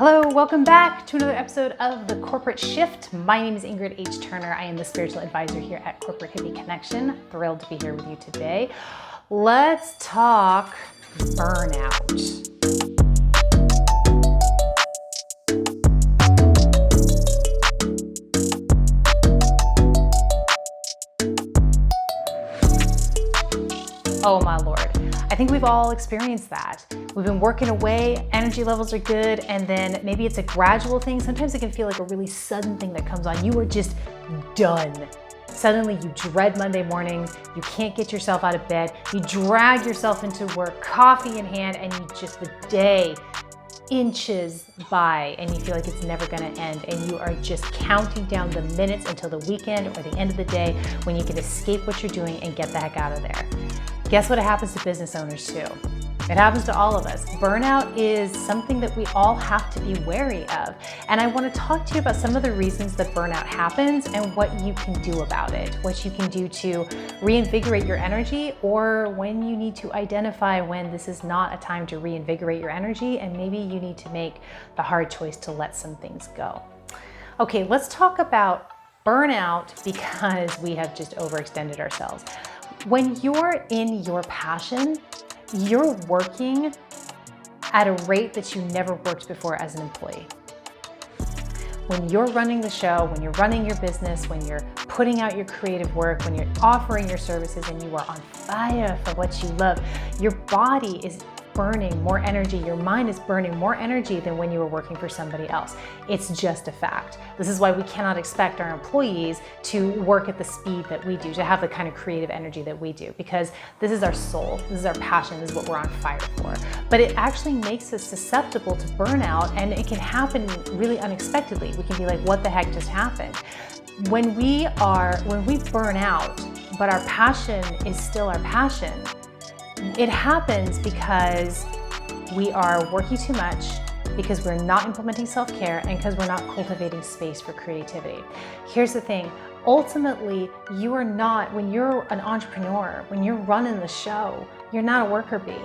Hello, welcome back to another episode of The Corporate Shift. My name is Ingrid H. Turner. I am the spiritual advisor here at Corporate Hippie Connection. Thrilled to be here with you today. Let's talk burnout. Oh my Lord. I think we've all experienced that. We've been working away, energy levels are good, and then maybe it's a gradual thing. Sometimes it can feel like a really sudden thing that comes on. You are just done. Suddenly you dread Monday mornings, you can't get yourself out of bed, you drag yourself into work, coffee in hand, and the day inches by and you feel like it's never gonna end, and you are just counting down the minutes until the weekend or the end of the day when you can escape what you're doing and get the heck out of there. Guess what happens to business owners too? It happens to all of us. Burnout is something that we all have to be wary of. And I want to talk to you about some of the reasons that burnout happens and what you can do about it, what you can do to reinvigorate your energy, or when you need to identify when this is not a time to reinvigorate your energy and maybe you need to make the hard choice to let some things go. Okay, let's talk about burnout because we have just overextended ourselves. When you're in your passion, you're working at a rate that you never worked before as an employee. When you're running the show, when you're running your business, when you're putting out your creative work, when you're offering your services and you are on fire for what you love, your body is burning more energy, your mind is burning more energy than when you were working for somebody else. It's just a fact. This is why we cannot expect our employees to work at the speed that we do, to have the kind of creative energy that we do, because this is our soul, this is our passion, this is what we're on fire for. But it actually makes us susceptible to burnout, and it can happen really unexpectedly. We can be like, what the heck just happened? When we burn out, but our passion is still our passion, it happens because we are working too much, because we're not implementing self-care, and because we're not cultivating space for creativity. Here's the thing, ultimately, you are not, when you're an entrepreneur, when you're running the show, you're not a worker bee.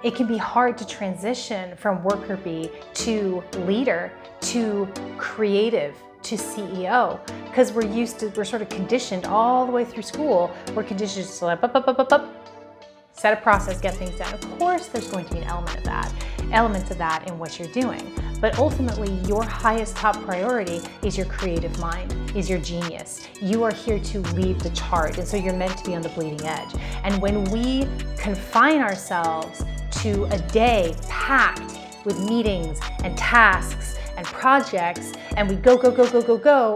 It can be hard to transition from worker bee to leader, to creative, to CEO, because we're sort of conditioned all the way through school. We're conditioned to like, set a process, get things done. Of course, there's going to be elements of that in what you're doing. But ultimately, your highest top priority is your creative mind, is your genius. You are here to lead the charge, and so you're meant to be on the bleeding edge. And when we confine ourselves to a day packed with meetings and tasks and projects, and we go,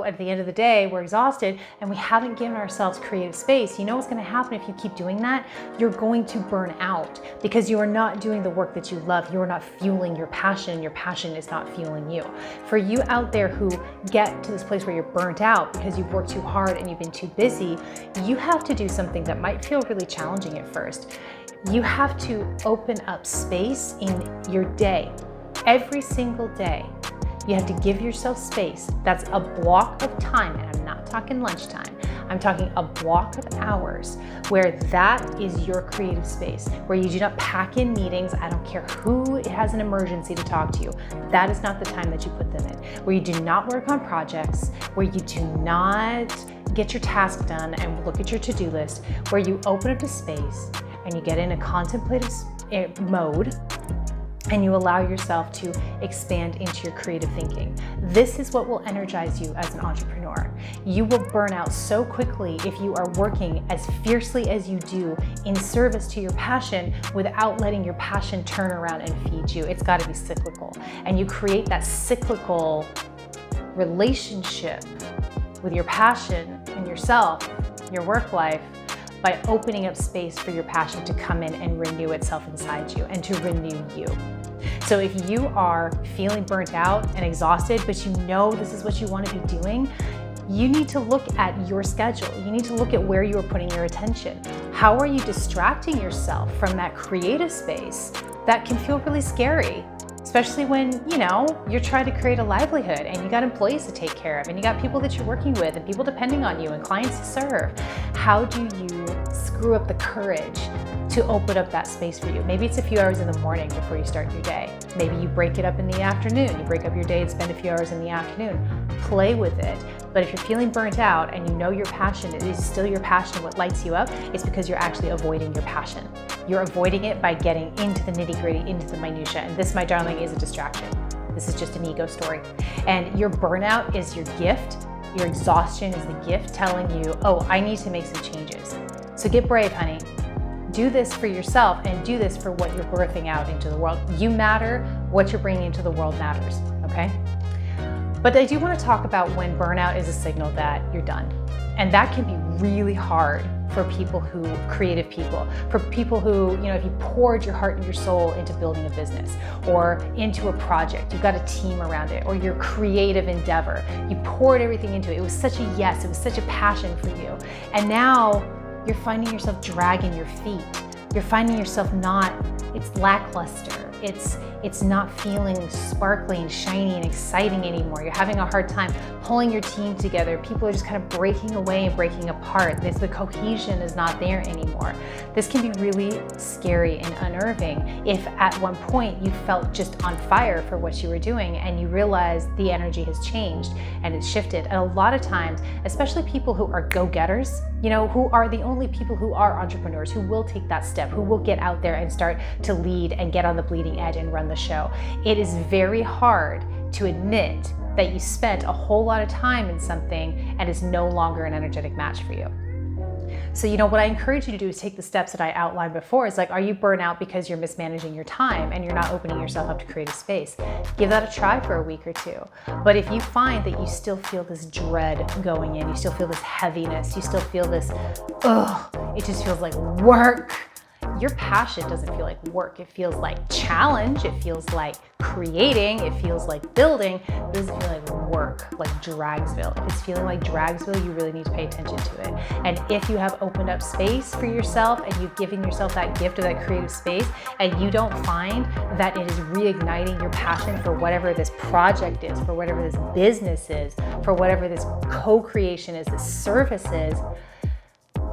at the end of the day, we're exhausted, and we haven't given ourselves creative space, you know what's gonna happen if you keep doing that? You're going to burn out because you are not doing the work that you love. You are not fueling your passion. Your passion is not fueling you. For you out there who get to this place where you're burnt out because you've worked too hard and you've been too busy, you have to do something that might feel really challenging at first. You have to open up space in your day. Every single day, you have to give yourself space. That's a block of time, and I'm not talking lunchtime. I'm talking a block of hours where that is your creative space, where you do not pack in meetings. I don't care who has an emergency to talk to you. That is not the time that you put them in. Where you do not work on projects, where you do not get your task done and look at your to-do list, where you open up a space and you get in a contemplative mode, and you allow yourself to expand into your creative thinking. This is what will energize you as an entrepreneur. You will burn out so quickly if you are working as fiercely as you do in service to your passion without letting your passion turn around and feed you. It's gotta be cyclical. And you create that cyclical relationship with your passion and yourself, your work life, by opening up space for your passion to come in and renew itself inside you and to renew you. So if you are feeling burnt out and exhausted, but you know this is what you want to be doing, you need to look at your schedule. You need to look at where you are putting your attention. How are you distracting yourself from that creative space that can feel really scary? Especially when, you're trying to create a livelihood and you got employees to take care of and you got people that you're working with and people depending on you and clients to serve. How do you screw up the courage to open up that space for you. Maybe it's a few hours in the morning before you start your day. Maybe you break it up in the afternoon. You break up your day and spend a few hours in the afternoon. Play with it. But if you're feeling burnt out and you know your passion is still your passion, what lights you up, it's because you're actually avoiding your passion. You're avoiding it by getting into the nitty-gritty, into the minutia. And this, my darling, is a distraction. This is just an ego story. And your burnout is your gift. Your exhaustion is the gift telling you, oh, I need to make some changes. So get brave, honey. Do this for yourself and do this for what you're birthing out into the world. You matter. What you're bringing into the world matters, okay? But I do want to talk about when burnout is a signal that you're done. And that can be really hard for creative people, for people who, if you poured your heart and your soul into building a business or into a project, you've got a team around it, or your creative endeavor, you poured everything into it. It was such a yes, it was such a passion for you. And now you're finding yourself dragging your feet. You're finding yourself it's lackluster. It's not feeling sparkly and shiny and exciting anymore. You're having a hard time pulling your team together. People are just kind of breaking away and breaking apart. The cohesion is not there anymore. This can be really scary and unnerving if at one point you felt just on fire for what you were doing and you realize the energy has changed and it's shifted. And a lot of times, especially people who are go-getters, who are the only people who are entrepreneurs, who will take that step, who will get out there and start to lead and get on the bleeding edge and run the show. It is very hard to admit that you spent a whole lot of time in something and it's no longer an energetic match for you. So, what I encourage you to do is take the steps that I outlined before. It's like, are you burnt out because you're mismanaging your time and you're not opening yourself up to creative space? Give that a try for a week or two. But if you find that you still feel this dread going in, you still feel this heaviness, you still feel this, it just feels like work. Your passion doesn't feel like work. It feels like challenge. It feels like creating. It feels like building. It doesn't feel like work, like Dragsville. If it's feeling like Dragsville, you really need to pay attention to it. And if you have opened up space for yourself and you've given yourself that gift of that creative space and you don't find that it is reigniting your passion for whatever this project is, for whatever this business is, for whatever this co-creation is, this service is,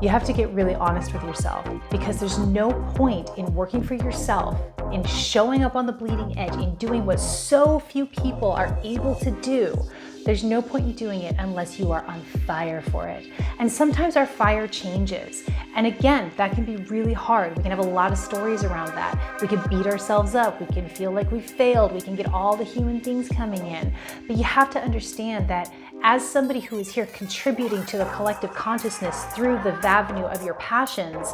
you have to get really honest with yourself, because there's no point in working for yourself, in showing up on the bleeding edge, in doing what so few people are able to do. There's no point in doing it unless you are on fire for it. And sometimes our fire changes. And again, that can be really hard. We can have a lot of stories around that. We can beat ourselves up. We can feel like we failed. We can get all the human things coming in. But you have to understand that as somebody who is here contributing to the collective consciousness through the avenue of your passions,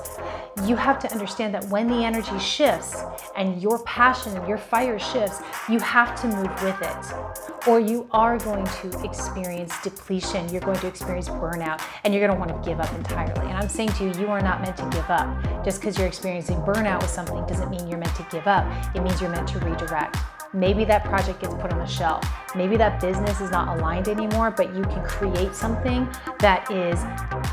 you have to understand that when the energy shifts and your passion and your fire shifts, you have to move with it, or you are going to experience depletion, you're going to experience burnout, and you're going to want to give up entirely. And I'm saying to you, you are not meant to give up. Just because you're experiencing burnout with something doesn't mean you're meant to give up. It means you're meant to redirect. Maybe that project gets put on the shelf. Maybe that business is not aligned anymore, but you can create something that is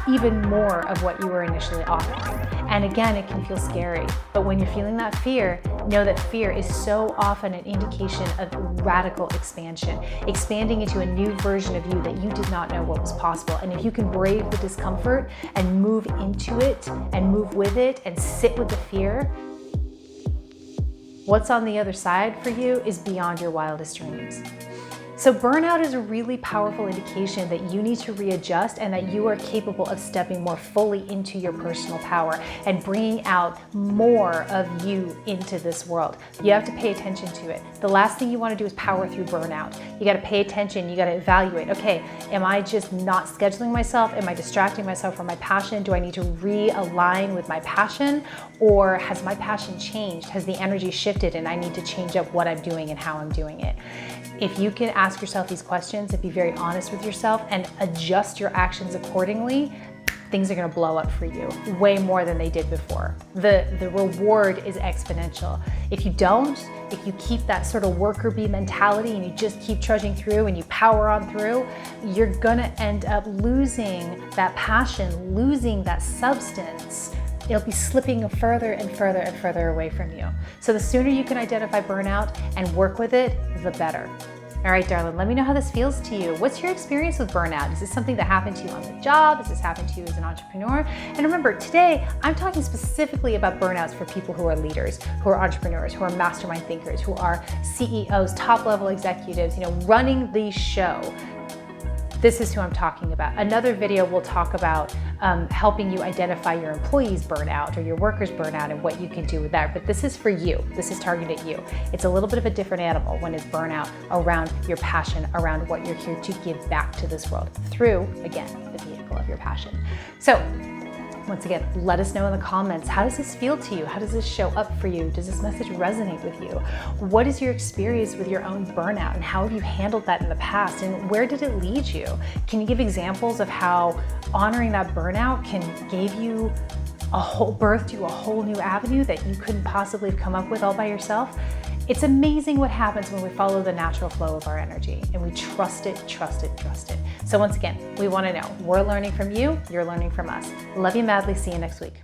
even more of what you were initially offering. And again, it can feel scary, but when you're feeling that fear, know that fear is so often an indication of radical expansion, expanding into a new version of you that you did not know what was possible. And if you can brave the discomfort and move into it and move with it and sit with the fear, what's on the other side for you is beyond your wildest dreams. So burnout is a really powerful indication that you need to readjust and that you are capable of stepping more fully into your personal power and bringing out more of you into this world. You have to pay attention to it. The last thing you want to do is power through burnout. You got to pay attention. You got to evaluate, okay, am I just not scheduling myself? Am I distracting myself from my passion? Do I need to realign with my passion? Or has my passion changed? Has the energy shifted and I need to change up what I'm doing and how I'm doing it? If you can ask yourself these questions and be very honest with yourself and adjust your actions accordingly, things are going to blow up for you way more than they did before. The reward is exponential. If you don't, if you keep that sort of worker bee mentality and you just keep trudging through and you power on through, you're going to end up losing that passion, losing that substance. It'll be slipping further and further and further away from you. So the sooner you can identify burnout and work with it, the better. All right, darling, let me know how this feels to you. What's your experience with burnout? Is this something that happened to you on the job? Does this happen to you as an entrepreneur? And remember, today, I'm talking specifically about burnouts for people who are leaders, who are entrepreneurs, who are mastermind thinkers, who are CEOs, top-level executives, running the show. This is who I'm talking about. Another video will talk about helping you identify your employees' burnout or your workers' burnout and what you can do with that. But this is for you. This is targeted at you. It's a little bit of a different animal when it's burnout around your passion, around what you're here to give back to this world through, again, the vehicle of your passion. So, once again, let us know in the comments, how does this feel to you? How does this show up for you? Does this message resonate with you? What is your experience with your own burnout and how have you handled that in the past and where did it lead you? Can you give examples of how honoring that burnout gave you birth to a whole new avenue that you couldn't possibly have come up with all by yourself? It's amazing what happens when we follow the natural flow of our energy and we trust it, trust it, trust it. So once again, we want to know, we're learning from you, you're learning from us. Love you madly. See you next week.